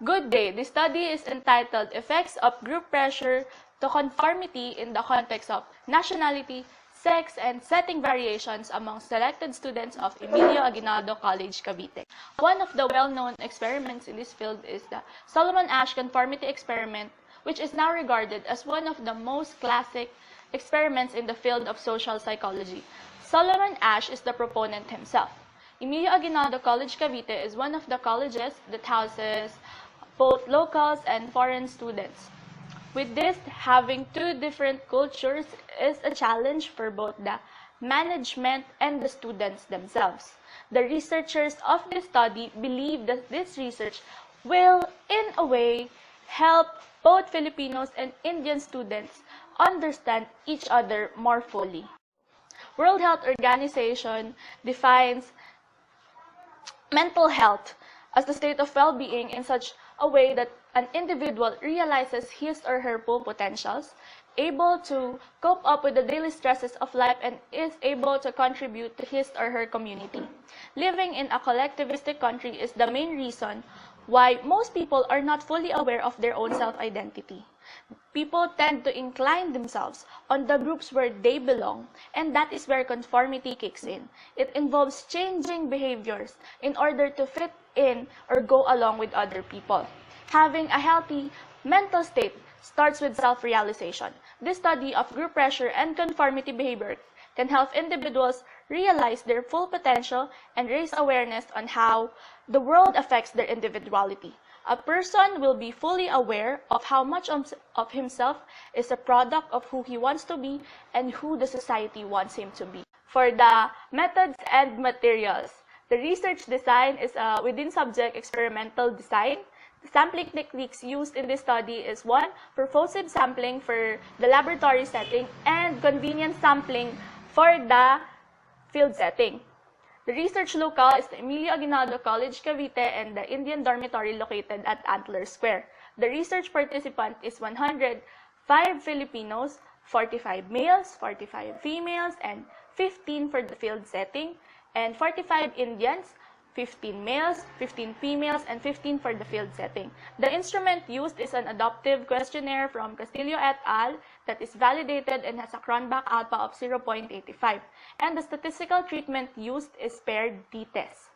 Good day. This study is entitled Effects of Group Pressure to Conformity in the Context of Nationality, Sex, and Setting Variations among Selected Students of EMILIO Aguinaldo College-CAVITE. One of the well-known experiments in this field is the Solomon-Asch conformity experiment, which is now regarded as one of the most classic experiments in the field of social psychology. Solomon-Asch is the proponent himself. EMILIO Aguinaldo College-CAVITE is one of the colleges that houses both locals and foreign students. With this, having two different cultures is a challenge for both the management and the students themselves. The researchers of this study believe that this research will, in a way, help both Filipinos and Indian students understand each other more fully. World Health Organization defines mental health as the state of well-being in such a way that an individual realizes his or her full potentials, able to cope up with the daily stresses of life, and is able to contribute to his or her community. Living in a collectivistic country is the main reason why most people are not fully aware of their own self-identity. People tend to incline themselves on the groups where they belong, and that is where conformity kicks in. It involves changing behaviors in order to fit in or go along with other people. Having a healthy mental state starts with self-realization. This study of group pressure and conformity behavior can help individuals realize their full potential and raise awareness on how the world affects their individuality. A person will be fully aware of how much of himself is a product of who he wants to be and who the society wants him to be. For the methods and materials, the research design is a within-subject experimental design. The sampling techniques used in this study is one, purposive sampling for the laboratory setting and convenience sampling for the field setting. The research locale is the EMILIO Aguinaldo College-CAVITE and the Indian dormitory located at Antler Square. The research participant is 105 Filipinos, 45 males, 45 females, and 15 for the field setting, and 45 Indians, 15 males, 15 females, and 15 for the field setting. The instrument used is an adaptive questionnaire from Castillo et al. That is validated and has a Cronbach alpha of 0.85. And the statistical treatment used is paired t-test.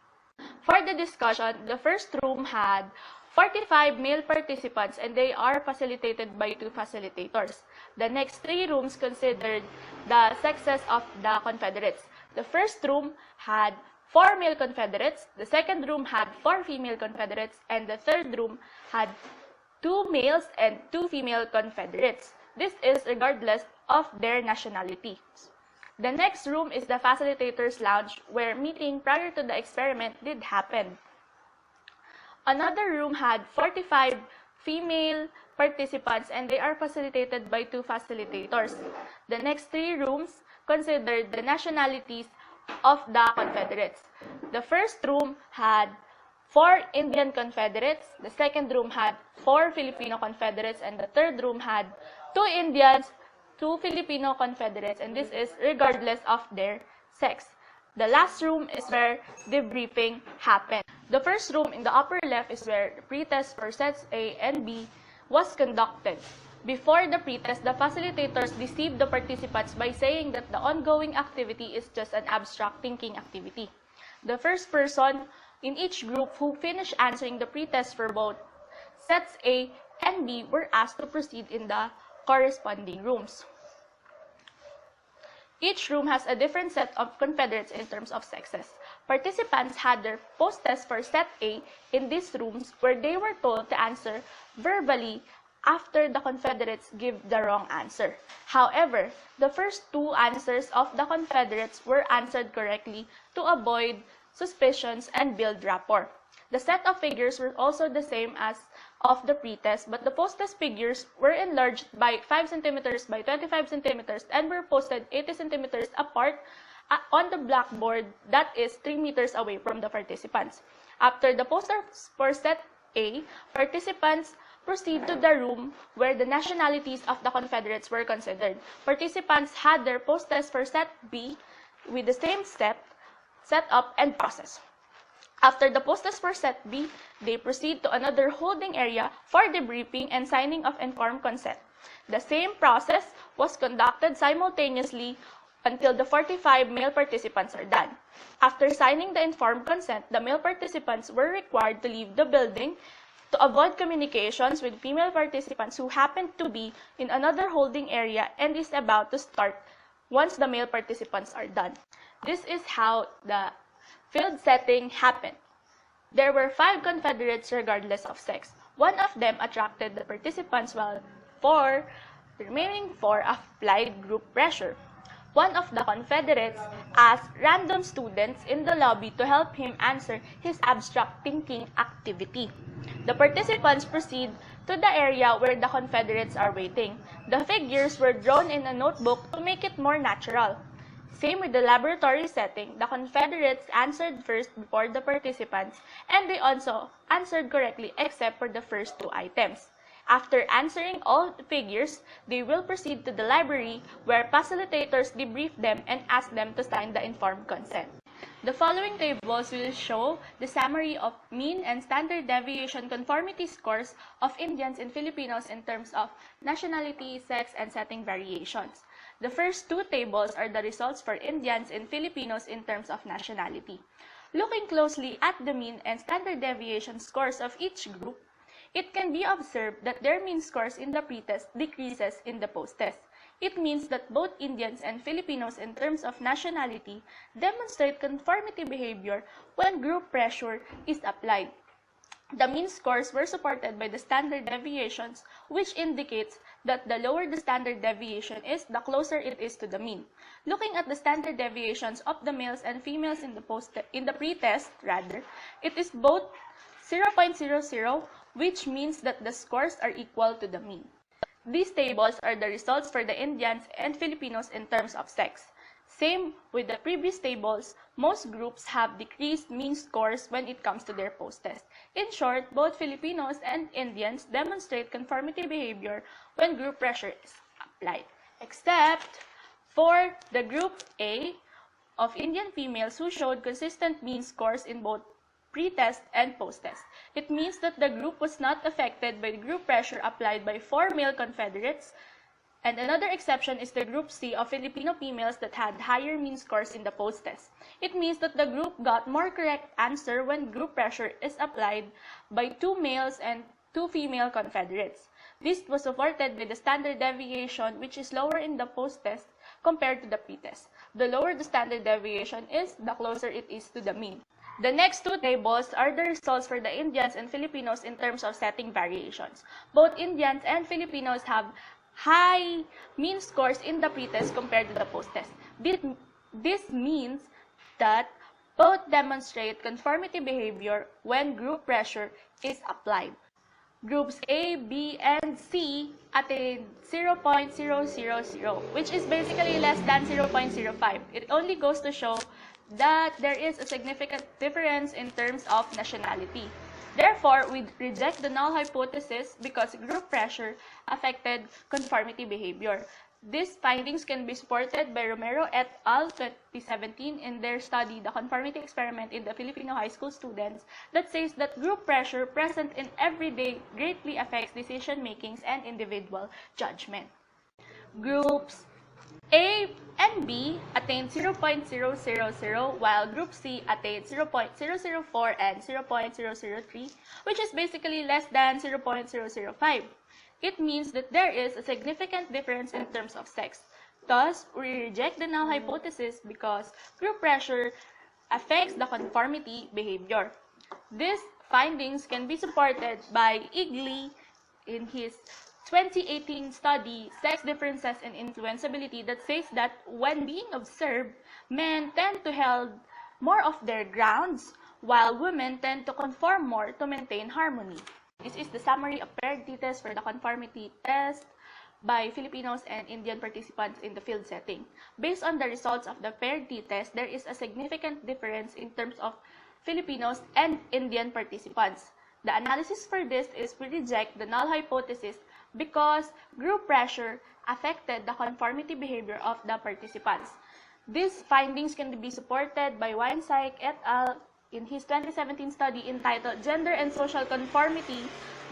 For the discussion, the first room had 45 male participants and they are facilitated by 2 facilitators. The next 3 rooms considered the sexes of the Confederates. The first room had 4 male Confederates, the second room had 4 female Confederates, and the third room had 2 males and 2 female Confederates. This is regardless of their nationality. The next room is the facilitator's lounge, where meeting prior to the experiment did happen. Another room had 45 female participants and they are facilitated by 2 facilitators. The next 3 rooms considered the nationalities of the Confederates. The first room had 4 Indian Confederates, the second room had 4 Filipino Confederates, and the third room had 2 Indians, 2 Filipino Confederates, and this is regardless of their sex. The last room is where debriefing happened. The first room in the upper left is where the pretest for sets A and B was conducted. Before the pretest, the facilitators deceived the participants by saying that the ongoing activity is just an abstract thinking activity. The first person in each group who finished answering the pretest for both sets A and B were asked to proceed in the corresponding rooms. Each room has a different set of Confederates in terms of sexes. Participants had their post-test for set A in these rooms where they were told to answer verbally after the Confederates give the wrong answer. However, the first 2 answers of the Confederates were answered correctly to avoid suspicions and build rapport. The set of figures were also the same as of the pretest, but the post-test figures were enlarged by 5 centimeters by 25 centimeters and were posted 80 centimeters apart on the blackboard that is 3 meters away from the participants. After the post-test for set A, participants proceed to the room where the nationalities of the Confederates were considered. Participants had their post-test for set B with the same setup and process. After the post-test for set B, they proceed to another holding area for debriefing and signing of informed consent. The same process was conducted simultaneously until the 45 male participants are done. After signing the informed consent, the male participants were required to leave the building to avoid communications with female participants who happened to be in another holding area and is about to start once the male participants are done. This is how the field setting happened. There were 5 Confederates regardless of sex. One of them attracted the participants while the remaining 4 applied group pressure. One of the Confederates asked random students in the lobby to help him answer his abstract thinking activity. The participants proceed to the area where the Confederates are waiting. The figures were drawn in a notebook to make it more natural. Same with the laboratory setting, the Confederates answered first before the participants, and they also answered correctly except for the first 2 items. After answering all the figures, they will proceed to the library where facilitators debrief them and ask them to sign the informed consent. The following tables will show the summary of mean and standard deviation conformity scores of Indians and Filipinos in terms of nationality, sex, and setting variations. The first 2 tables are the results for Indians and Filipinos in terms of nationality. Looking closely at the mean and standard deviation scores of each group, it can be observed that their mean scores in the pretest decreases in the posttest. It means that both Indians and Filipinos in terms of nationality demonstrate conformity behavior when group pressure is applied. The mean scores were supported by the standard deviations, which indicates that the lower the standard deviation is, the closer it is to the mean. Looking at the standard deviations of the males and females in the pretest, it is both 0.00, which means that the scores are equal to the mean. These tables are the results for the Indians and Filipinos in terms of sex. Same with the previous tables, most groups have decreased mean scores when it comes to their post-test. In short, both Filipinos and Indians demonstrate conformity behavior when group pressure is applied, except for the group A of Indian females who showed consistent mean scores in both pre-test and post-test. It means that the group was not affected by the group pressure applied by 4 male Confederates, and another exception is the group C of Filipino females that had higher mean scores in the post-test. It means that the group got more correct answer when group pressure is applied by 2 males and 2 female Confederates. This was supported by the standard deviation, which is lower in the post-test compared to the pre-test. The lower the standard deviation is, the closer it is to the mean. The next 2 tables are the results for the Indians and Filipinos in terms of setting variations. Both Indians and Filipinos have high mean scores in the pretest compared to the post-test. This means that both demonstrate conformity behavior when group pressure is applied. Groups A, B, and C attain 0.000, which is basically less than 0.05. It only goes to show that there is a significant difference in terms of nationality. Therefore, we reject the null hypothesis because group pressure affected conformity behavior. These findings can be supported by Romero et al. 2017 in their study, The Conformity Experiment in the Filipino High School Students, that says that group pressure present in every day greatly affects decision-makings and individual judgment. Groups A and B attain 0.000, while Group C attained 0.004 and 0.003, which is basically less than 0.005. It means that there is a significant difference in terms of sex. Thus, we reject the null hypothesis because group pressure affects the conformity behavior. These findings can be supported by Igley in his 2018 study, Sex Differences and Influenceability, that says that when being observed, men tend to hold more of their grounds, while women tend to conform more to maintain harmony. This is the summary of paired t-test for the conformity test by Filipinos and Indian participants in the field setting. Based on the results of the paired t-test, there is a significant difference in terms of Filipinos and Indian participants. The analysis for this is we reject the null hypothesis because group pressure affected the conformity behavior of the participants. These findings can be supported by Weinstein et al. in his 2017 study entitled Gender and Social Conformity,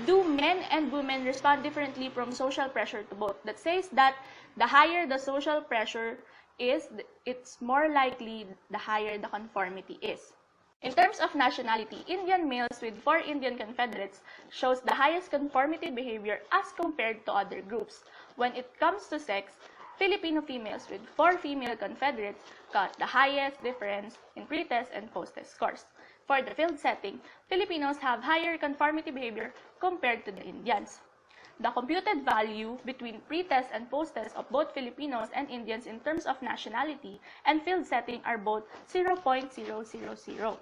do men and women respond differently from social pressure to both? That says that the higher the social pressure is, it's more likely the higher the conformity is. In terms of nationality, Indian males with 4 Indian confederates shows the highest conformity behavior as compared to other groups. When it comes to sex, Filipino females with 4 female confederates got the highest difference in pre-test and post-test scores. For the field setting, Filipinos have higher conformity behavior compared to the Indians. The computed value between pre-test and post-test of both Filipinos and Indians in terms of nationality and field setting are both 0.000.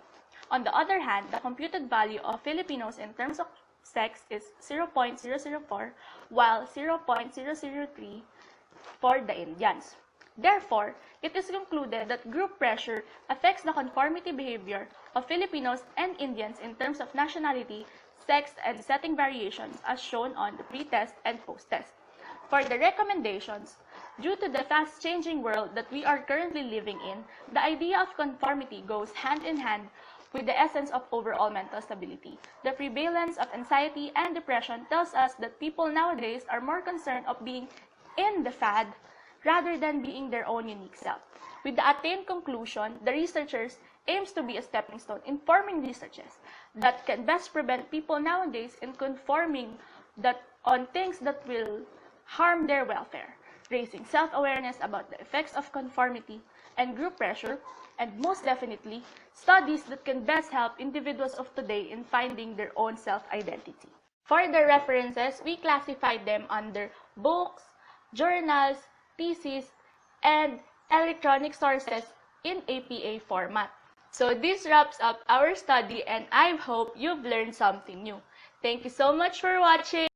On the other hand, the computed value of Filipinos in terms of sex is 0.004, while 0.003 for the Indians. Therefore, it is concluded that group pressure affects the conformity behavior of Filipinos and Indians in terms of nationality, sex, and setting variations as shown on the pre-test and post-test. For the recommendations, due to the fast-changing world that we are currently living in, the idea of conformity goes hand in hand with the essence of overall mental stability. The prevalence of anxiety and depression tells us that people nowadays are more concerned of being in the fad rather than being their own unique self. With the attained conclusion, the researchers aims to be a stepping stone in forming researches that can best prevent people nowadays in conforming on things that will harm their welfare, raising self-awareness about the effects of conformity and group pressure, and most definitely, studies that can best help individuals of today in finding their own self-identity. For the references, we classified them under books, journals, theses, and electronic sources in APA format. So this wraps up our study, and I hope you've learned something new. Thank you so much for watching.